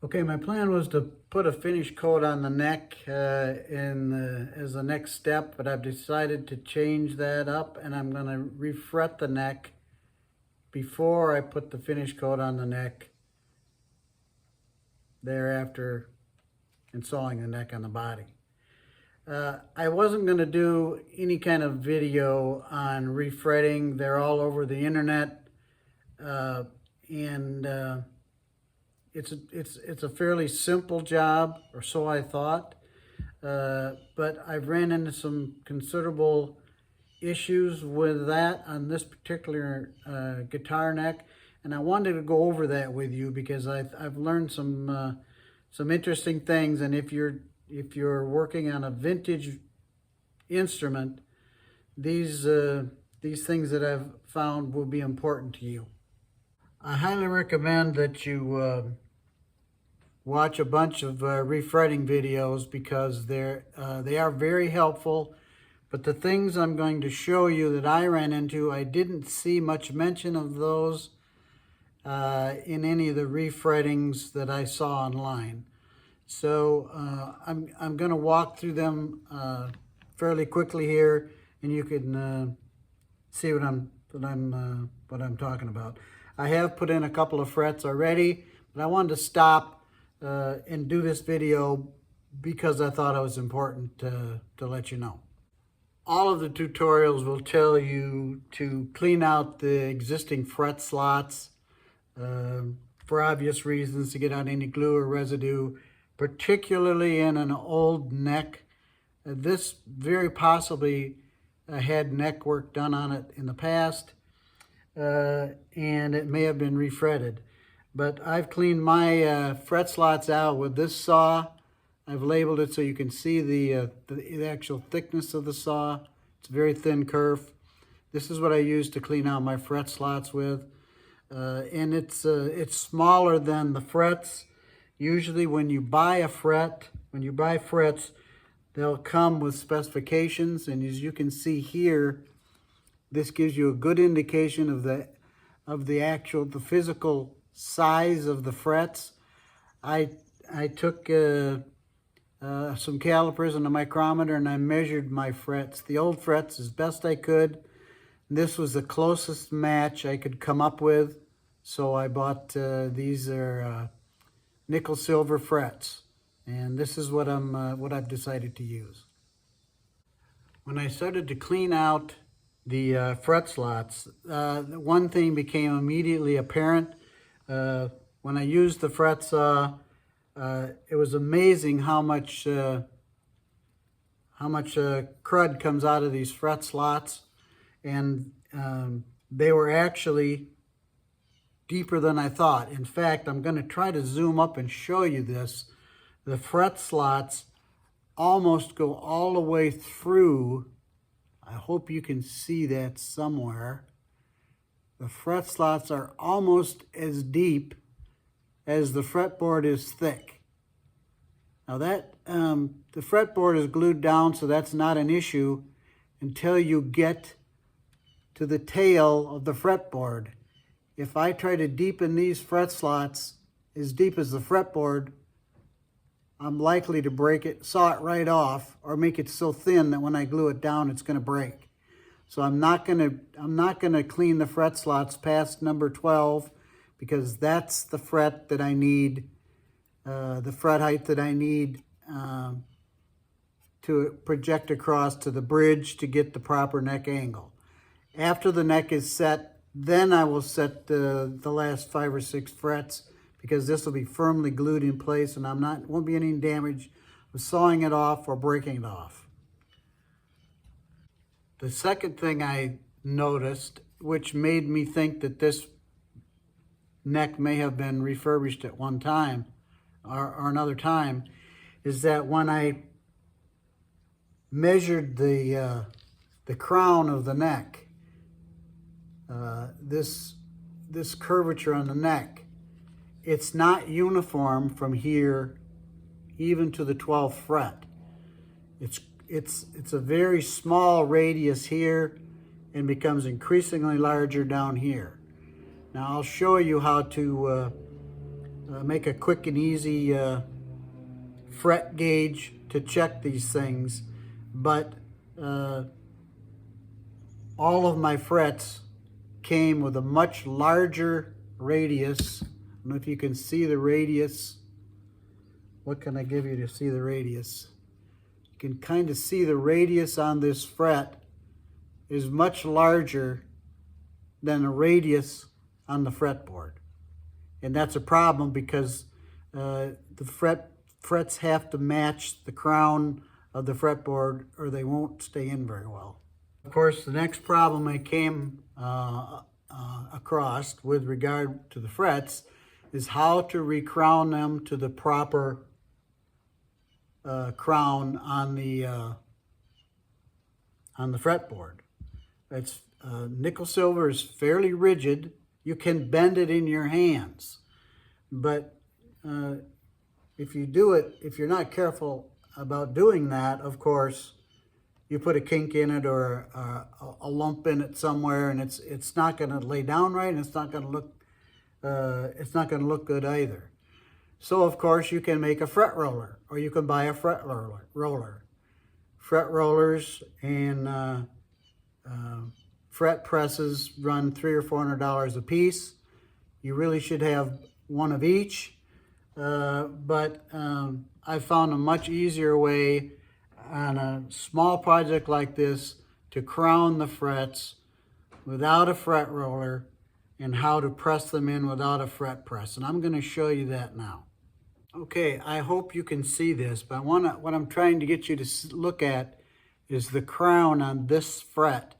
Okay, my plan was to put a finish coat on the neck as the next step, but I've decided to change that up, and I'm going to refret the neck before I put the finish coat on the neck, thereafter installing the neck on the body. I wasn't going to do any kind of video on refretting. They're all over the internet, and it's a fairly simple job, or so I thought. But I've ran into some considerable issues with that on this particular guitar neck, and I wanted to go over that with you because I've learned some interesting things. And if you're working on a vintage instrument, these things that I've found will be important to you. I highly recommend that you watch a bunch of refretting videos because they are very helpful. But the things I'm going to show you that I ran into, I didn't see much mention of those in any of the refrettings that I saw online. So I'm going to walk through them fairly quickly here, and you can see what I'm talking about. I have put in a couple of frets already, but I wanted to stop and do this video because I thought it was important to let you know. All of the tutorials will tell you to clean out the existing fret slots for obvious reasons, to get out any glue or residue, particularly in an old neck. This very possibly had neck work done on it in the past, and it may have been refretted. But I've cleaned my fret slots out with this saw. I've labeled it so you can see the actual thickness of the saw. It's a very thin kerf. This is what I use to clean out my fret slots with. And it's smaller than the frets. Usually when you buy frets, they'll come with specifications, and as you can see here, this gives you a good indication of the physical size of the frets. I took some calipers and a micrometer, and I measured my frets, the old frets, as best I could. This was the closest match I could come up with, so I bought these are nickel silver frets, and this is what I've decided to use. When I started to clean out the fret slots, one thing became immediately apparent. When I used the fret saw, it was amazing how much crud comes out of these fret slots, and they were actually deeper than I thought. In fact, I'm going to try to zoom up and show you this. The fret slots almost go all the way through. I hope you can see that somewhere. The fret slots are almost as deep as the fretboard is thick. Now that the fretboard is glued down, so that's not an issue until you get to the tail of the fretboard. If I try to deepen these fret slots as deep as the fretboard, I'm likely to break it, saw it right off, or make it so thin that when I glue it down, it's going to break. So I'm not going to clean the fret slots past number 12, because that's the fret that I need, the fret height that I need to project across to the bridge to get the proper neck angle. After the neck is set, then I will set the last 5 or 6 frets, because this will be firmly glued in place, and won't be any damage of sawing it off or breaking it off. The second thing I noticed, which made me think that this neck may have been refurbished at one time or another time, is that when I measured the crown of the neck, this curvature on the neck, it's not uniform from here even to the 12th fret. It's a very small radius here and becomes increasingly larger down here. Now I'll show you how to make a quick and easy fret gauge to check these things, but all of my frets came with a much larger radius. I don't know if you can see the radius. What can I give you to see the radius? You can kind of see the radius on this fret is much larger than the radius on the fretboard. And that's a problem because the frets have to match the crown of the fretboard or they won't stay in very well. Of course, the next problem I came across with regard to the frets is how to recrown them to the proper crown on the fretboard. It's nickel silver is fairly rigid. You can bend it in your hands, but if you do it, if you're not careful about doing that, of course, you put a kink in it or a lump in it somewhere, and it's not going to lay down right, and it's not going to look good either. So of course you can make a fret roller, or you can buy a fret roller. Fret rollers and fret presses run $300 or $400 a piece. You really should have one of each, but I found a much easier way on a small project like this to crown the frets without a fret roller and how to press them in without a fret press. And I'm going to show you that now. Okay, I hope you can see this, but what I'm trying to get you to look at is the crown on this fret.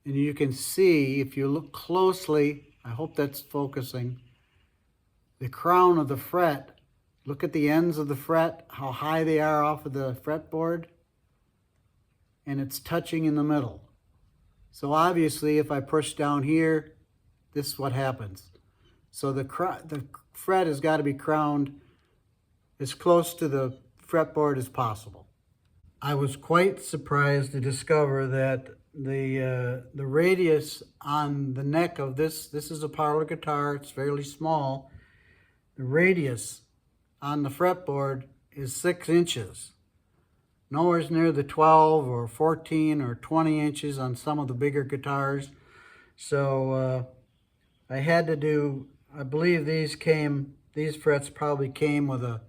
And you can see, if you look closely, I hope that's focusing, the crown of the fret. Look at the ends of the fret, how high they are off of the fretboard, and it's touching in the middle. So obviously, if I push down here, this is what happens. So the fret has got to be crowned as close to the fretboard as possible. I was quite surprised to discover that the radius on the neck of this is a parlor guitar, it's fairly small. The radius on the fretboard is 6 inches. Nowhere near the 12 or 14 or 20 inches on some of the bigger guitars. So I had to do, I believe these frets probably came with a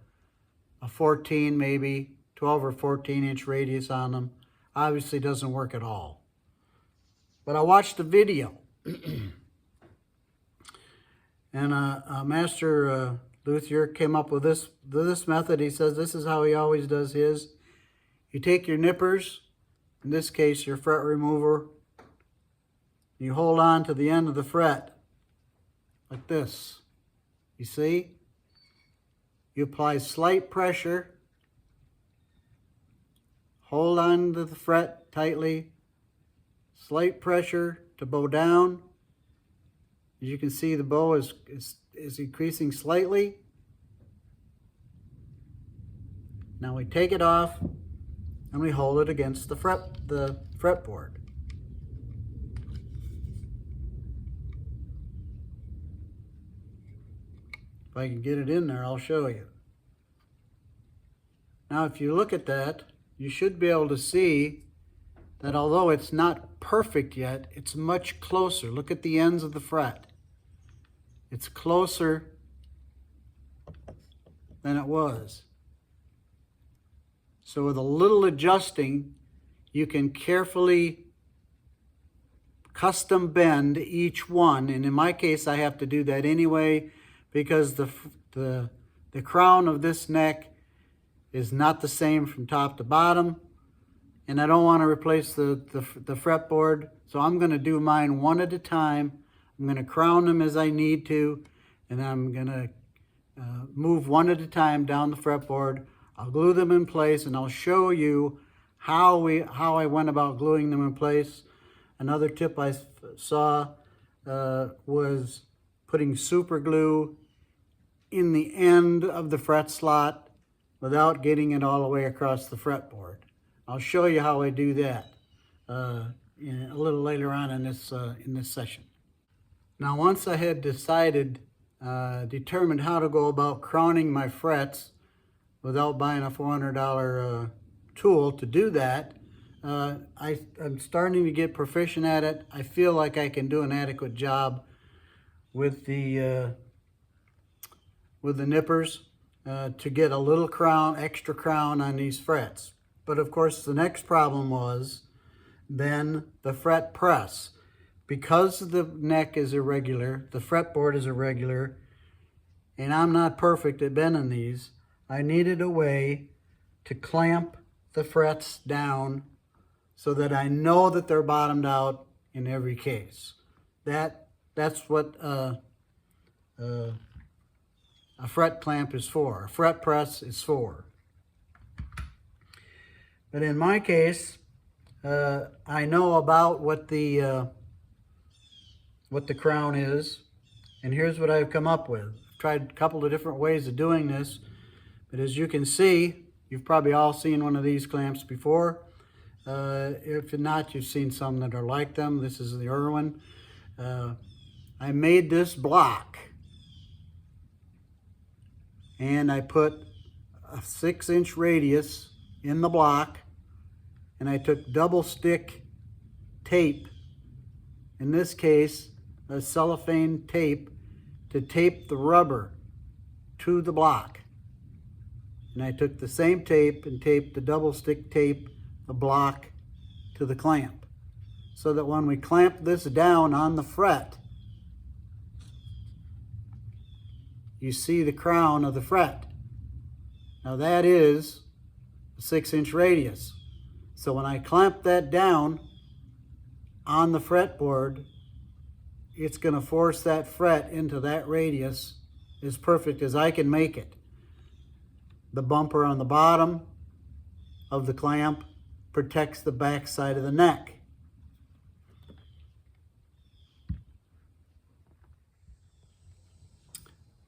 14, maybe 12 or 14 inch radius on them. Obviously doesn't work at all. But I watched the video. And Master Luthier came up with this method. He says this is how he always does his. You take your nippers, in this case your fret remover, you hold on to the end of the fret like this. You see? You apply slight pressure, hold on to the fret tightly, slight pressure to bow down. As you can see, the bow is increasing slightly. Now we take it off and we hold it against the fretboard. If I can get it in there, I'll show you. Now, if you look at that, you should be able to see that although it's not perfect yet, it's much closer. Look at the ends of the fret. It's closer than it was. So with a little adjusting, you can carefully custom bend each one. And in my case, I have to do that anyway because the crown of this neck is not the same from top to bottom. And I don't want to replace the fretboard. So I'm going to do mine one at a time. I'm going to crown them as I need to. And I'm going to move one at a time down the fretboard. I'll glue them in place and I'll show you how I went about gluing them in place. Another tip I saw was putting super glue in the end of the fret slot without getting it all the way across the fretboard. I'll show you how I do that a little later on in this session. Now, once I had decided determined how to go about crowning my frets without buying a $400 tool to do that. I'm starting to get proficient at it. I feel like I can do an adequate job with the nippers to get a little crown, extra crown on these frets. But of course, the next problem was then the fret press. Because the neck is irregular, the fretboard is irregular, and I'm not perfect at bending these, I needed a way to clamp the frets down so that I know that they're bottomed out in every case. That's what a fret clamp is for. A fret press is for. But in my case, I know about what the crown is, and here's what I've come up with. I've tried a couple of different ways of doing this, but as you can see, you've probably all seen one of these clamps before. If not, you've seen some that are like them. This is the Irwin. I made this block, and I put a 6-inch radius in the block, and I took double stick tape, in this case a cellophane tape, to tape the rubber to the block. And I took the same tape and taped the double stick tape, the block, to the clamp, so that when we clamp this down on the fret, you see the crown of the fret. Now that is a 6-inch radius. So when I clamp that down on the fretboard, it's going to force that fret into that radius as perfect as I can make it. The bumper on the bottom of the clamp protects the back side of the neck.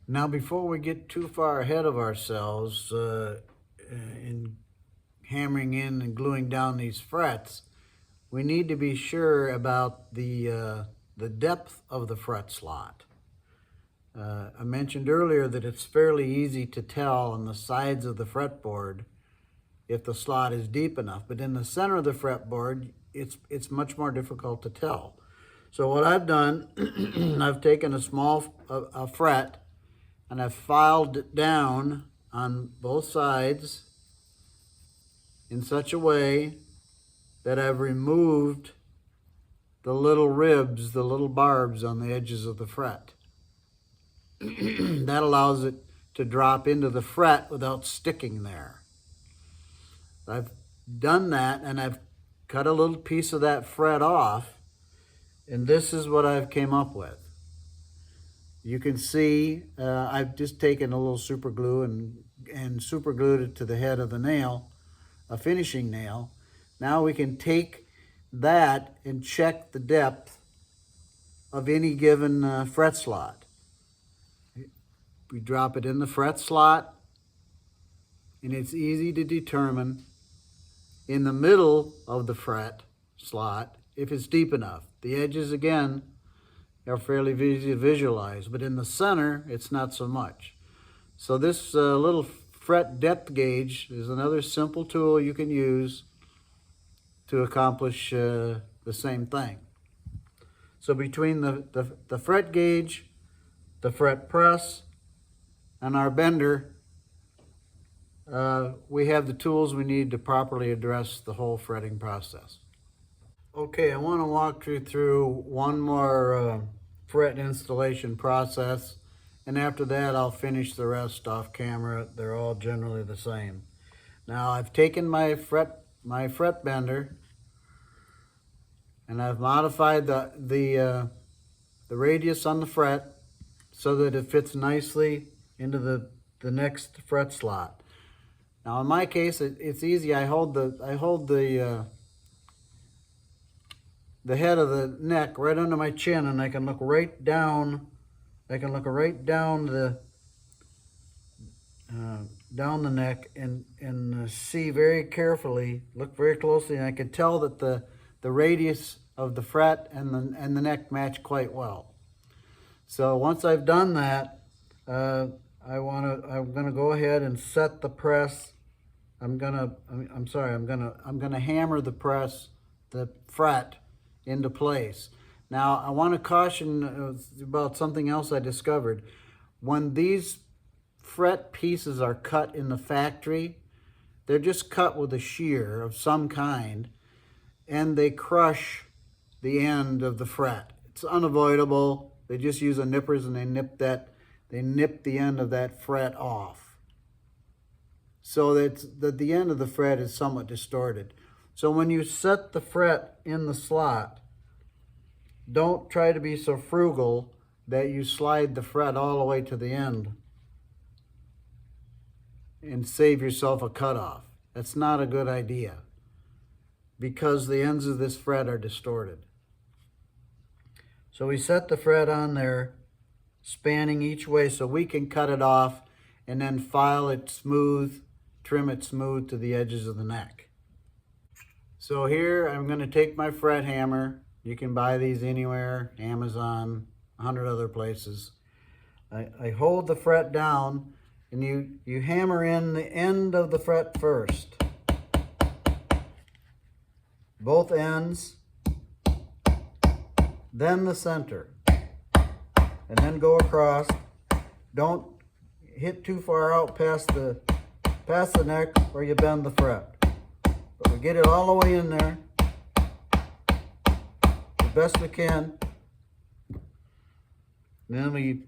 Now, before we get too far ahead of ourselves in hammering in and gluing down these frets, we need to be sure about the depth of the fret slot. I mentioned earlier that it's fairly easy to tell on the sides of the fretboard if the slot is deep enough, but in the center of the fretboard, it's much more difficult to tell. So what I've done, I've taken a small fret, and I've filed it down on both sides in such a way that I've removed the little ribs, the little barbs on the edges of the fret. That allows it to drop into the fret without sticking there. I've done that, and I've cut a little piece of that fret off, and this is what I've came up with. You can see I've just taken a little super glue and super glued it to the head of the nail, a finishing nail. Now we can take that and check the depth of any given fret slot. We drop it in the fret slot, and it's easy to determine in the middle of the fret slot if it's deep enough. The edges, again, are fairly easy to visualize, but in the center, it's not so much. So this little fret depth gauge is another simple tool you can use to accomplish the same thing. So between the fret gauge, the fret press, and our bender, we have the tools we need to properly address the whole fretting process. Okay, I want to walk you through one more fret installation process, and after that I'll finish the rest off camera. They're all generally the same. Now I've taken my fret bender, and I've modified the radius on the fret so that it fits nicely into the next fret slot. Now in my case, it's easy. I hold the head of the neck right under my chin, and I can look right down. I can look right down down the neck and see very carefully, look very closely, and I can tell that the radius of the fret and the neck match quite well. So once I've done that, I'm gonna go ahead and set the press. I'm sorry, I'm gonna hammer the fret into place. Now, I want to caution about something else I discovered. When these fret pieces are cut in the factory, they're just cut with a shear of some kind, and they crush the end of the fret. It's unavoidable. They just use a nippers and they nip the end of that fret off. So that the end of the fret is somewhat distorted. So when you set the fret in the slot, don't try to be so frugal that you slide the fret all the way to the end and save yourself a cutoff. That's not a good idea because the ends of this fret are distorted. So we set the fret on there, spanning each way so we can cut it off and then file it smooth, trim it smooth to the edges of the neck. So here I'm going to take my fret hammer. You can buy these anywhere, Amazon, 100 other places. I hold the fret down and you hammer in the end of the fret first. Both ends, then the center, and then go across. Don't hit too far out past the neck or you bend the fret. But we get it all the way in there the best we can. And then we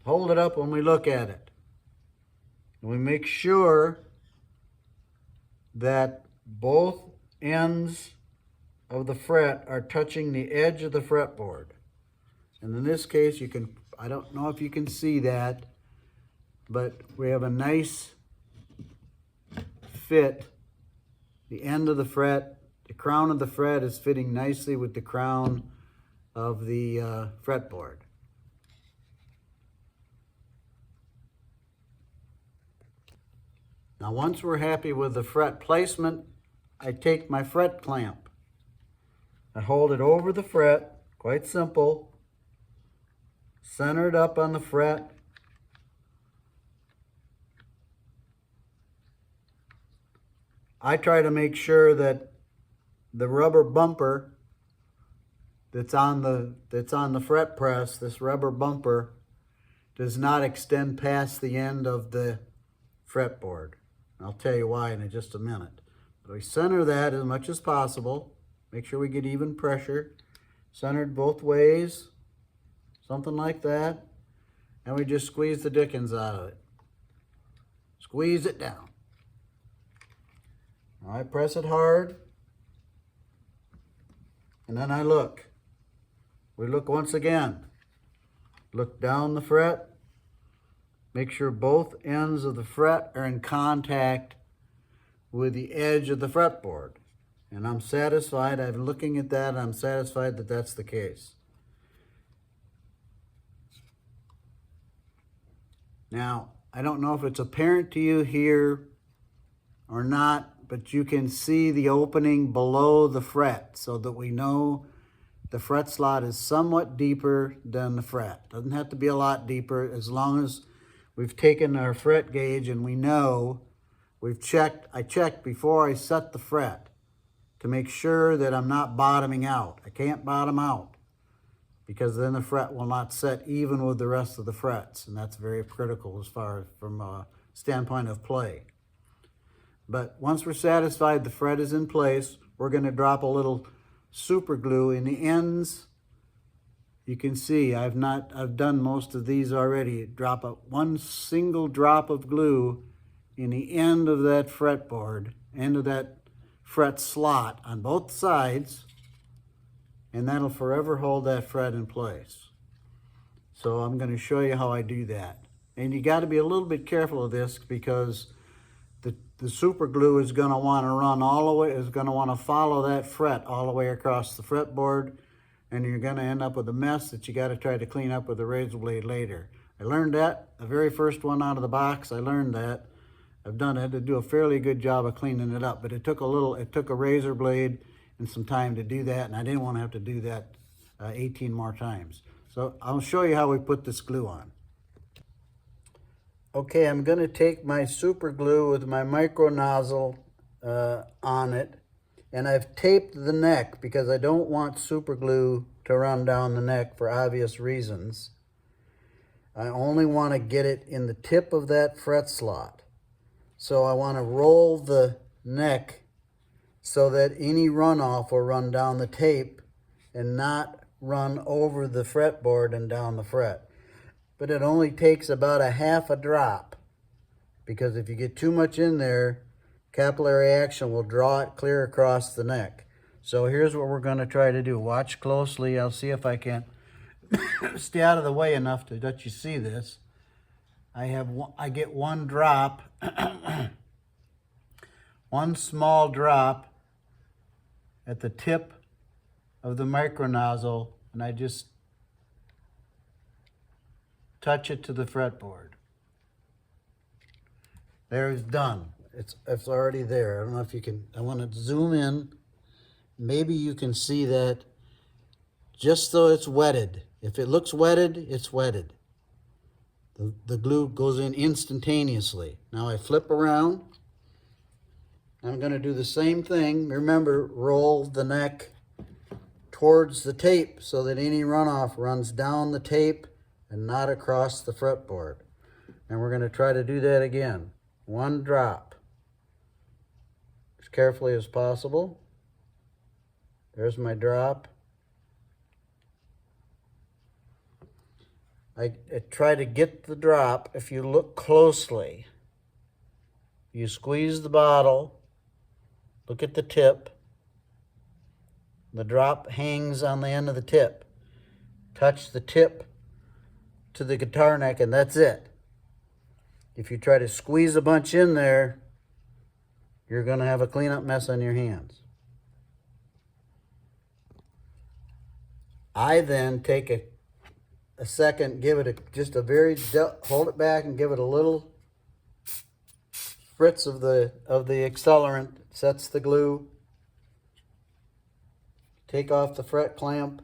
hold it up when we look at it. And we make sure that both ends of the fret are touching the edge of the fretboard. And in this case, I don't know if you can see that, but we have a nice fit. The end of the fret, the crown of the fret is fitting nicely with the crown of the fretboard. Now, once we're happy with the fret placement, I take my fret clamp. I hold it over the fret, quite simple, center it up on the fret. I try to make sure that the rubber bumper that's on the fret press, this rubber bumper, does not extend past the end of the fretboard. I'll tell you why in just a minute. But we center that as much as possible. Make sure we get even pressure. Centered both ways, something like that. And we just squeeze the dickens out of it. Squeeze it down. All right, press it hard. And then I look. We look once again. Look down the fret. Make sure both ends of the fret are in contact with the edge of the fretboard. And I'm satisfied, I'm looking at that, I'm satisfied that that's the case. Now, I don't know if it's apparent to you here or not, but you can see the opening below the fret so that we know the fret slot is somewhat deeper than the fret. Doesn't have to be a lot deeper as long as we've taken our fret gauge and we know I checked before I set the fret to make sure that I'm not bottoming out. I can't bottom out because then the fret will not set even with the rest of the frets, and that's very critical as far as from a standpoint of play. But once we're satisfied the fret is in place, we're going to drop a little super glue in the ends. You can see I've done most of these already. Drop one single drop of glue in the end of that fretboard, end of that fret slot on both sides, and that'll forever hold that fret in place. So I'm going to show you how I do that. And you got to be a little bit careful of this because the super glue is going to want to run all the way, is going to want to follow that fret all the way across the fretboard, and you're going to end up with a mess that you got to try to clean up with a razor blade later. I learned that the very first one out of the box. I learned that. I've done it to do a fairly good job of cleaning it up, but it took a razor blade and some time to do that, and I didn't want to have to do that 18 more times. So I'll show you how we put this glue on. Okay, I'm going to take my super glue with my micro nozzle on it, and I've taped the neck because I don't want super glue to run down the neck for obvious reasons. I only want to get it in the tip of that fret slot. So I want to roll the neck so that any runoff will run down the tape and not run over the fretboard and down the fret. But it only takes about a half a drop, because if you get too much in there, capillary action will draw it clear across the neck. So here's what we're going to try to do. Watch closely. I'll see if I can stay out of the way enough to let you see this. I get one drop, one small drop at the tip of the micro nozzle, and I just touch it to the fretboard. There, it's done. It's already there. I don't know if you can, I want to zoom in. Maybe you can see that just though it's wetted. If it looks wetted, it's wetted. The glue goes in instantaneously. Now I flip around. I'm going to do the same thing. Remember, roll the neck towards the tape so that any runoff runs down the tape and not across the fretboard. And we're going to try to do that again. One drop. As carefully as possible. There's my drop. I try to get the drop. If you look closely, you squeeze the bottle, look at the tip. The drop hangs on the end of the tip. Touch the tip to the guitar neck, and that's it. If you try to squeeze a bunch in there, you're going to have a cleanup mess on your hands. I then take a second, give it just a very, hold it back and give it a little spritz of the accelerant. Sets the glue. Take off the fret clamp.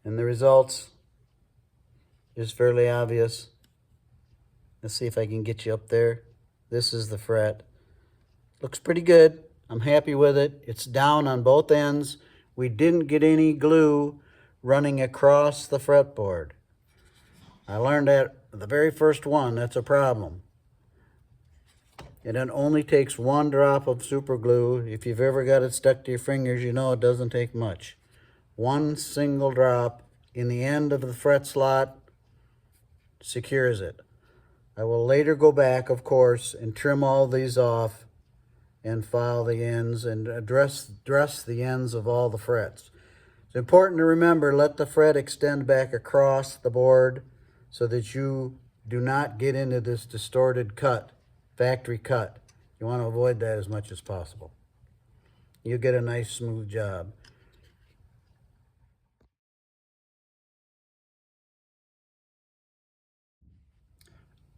And the results is fairly obvious. Let's see if I can get you up there. This is the fret. Looks pretty good. I'm happy with it. It's down on both ends. We didn't get any glue running across the fretboard. I learned that the very first one. That's a problem. And it only takes one drop of super glue. If you've ever got it stuck to your fingers, you know it doesn't take much. One single drop in the end of the fret slot secures it. I will later go back, of course, and trim all these off and file the ends and dress the ends of all the frets. It's important to remember, let the fret extend back across the board so that you do not get into this distorted cut, factory cut. You want to avoid that as much as possible. You get a nice smooth job.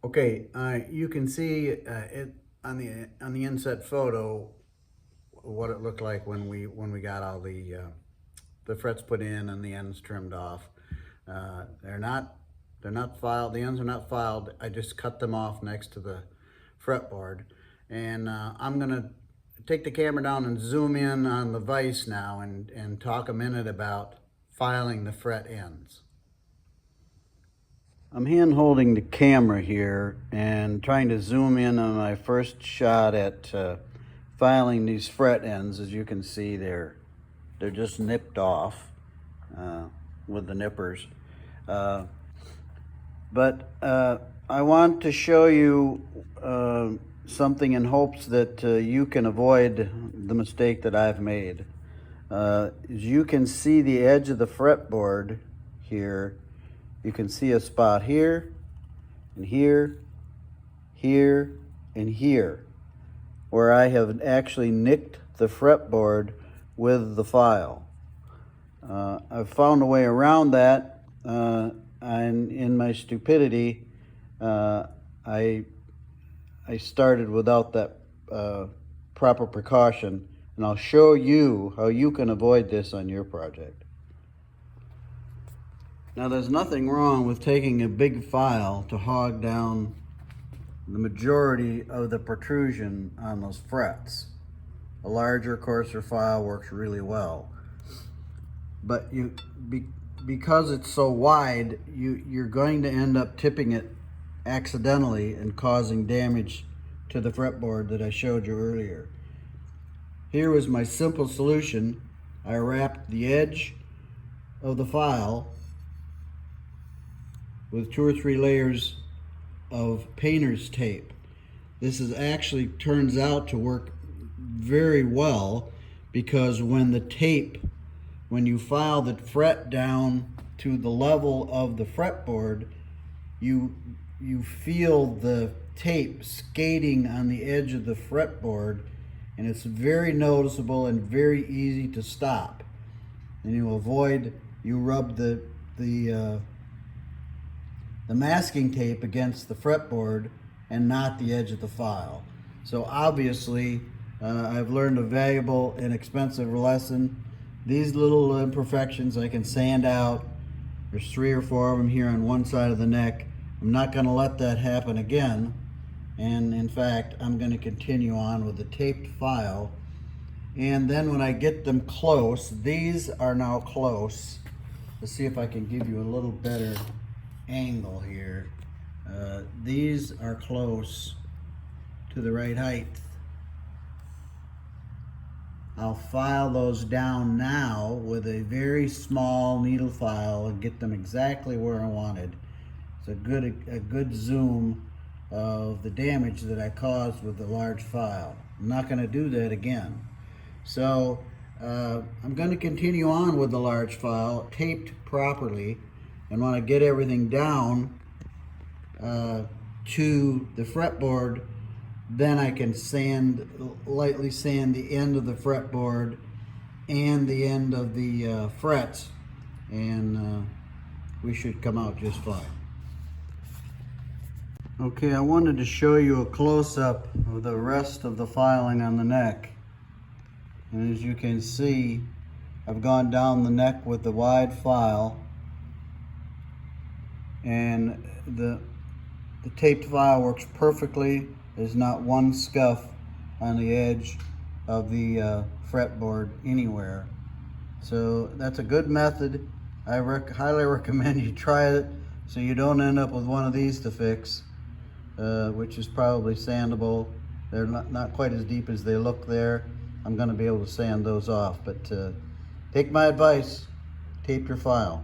Okay, you can see it on the inset photo what it looked like when we got all the frets put in and the ends trimmed off. They're not filed. The ends are not filed. I just cut them off next to the fretboard, and I'm gonna take the camera down and zoom in on the vise now and talk a minute about filing the fret ends. I'm hand holding the camera here and trying to zoom in on my first shot at filing these fret ends. As you can see, they're just nipped off with the nippers. But I want to show you something in hopes that you can avoid the mistake that I've made. As you can see the edge of the fretboard here, you can see a spot here, and here, here, and here, where I have actually nicked the fretboard with the file. I've found a way around that, and in my stupidity, I started without that proper precaution, and I'll show you how you can avoid this on your project. Now there's nothing wrong with taking a big file to hog down the majority of the protrusion on those frets. A larger, coarser file works really well. But because it's so wide, you're going to end up tipping it accidentally and causing damage to the fretboard that I showed you earlier. Here was my simple solution. I wrapped the edge of the file with 2 or 3 layers of painter's tape. This is actually turns out to work very well, because when you file the fret down to the level of the fretboard, you feel the tape skating on the edge of the fretboard, and it's very noticeable and very easy to stop. And you rub the masking tape against the fretboard and not the edge of the file. So obviously, I've learned a valuable and expensive lesson. These little imperfections I can sand out. There's 3 or 4 of them here on one side of the neck. I'm not going to let that happen again. And in fact, I'm going to continue on with the taped file. And then when I get them close, these are now close. Let's see if I can give you a little better angle here. These are close to the right height. I'll file those down now with a very small needle file and get them exactly where I wanted. It's a good zoom of the damage that I caused with the large file. I'm not going to do that again. So I'm going to continue on with the large file, taped properly, and when I get everything down to the fretboard, then I can lightly sand the end of the fretboard and the end of the frets, and we should come out just fine. Okay, I wanted to show you a close-up of the rest of the filing on the neck. And as you can see, I've gone down the neck with the wide file, and the taped file works perfectly. There's not one scuff on the edge of the fretboard anywhere. So that's a good method. I highly recommend you try it so you don't end up with one of these to fix, which is probably sandable. They're not quite as deep as they look there. I'm going to be able to sand those off, but take my advice, tape your file.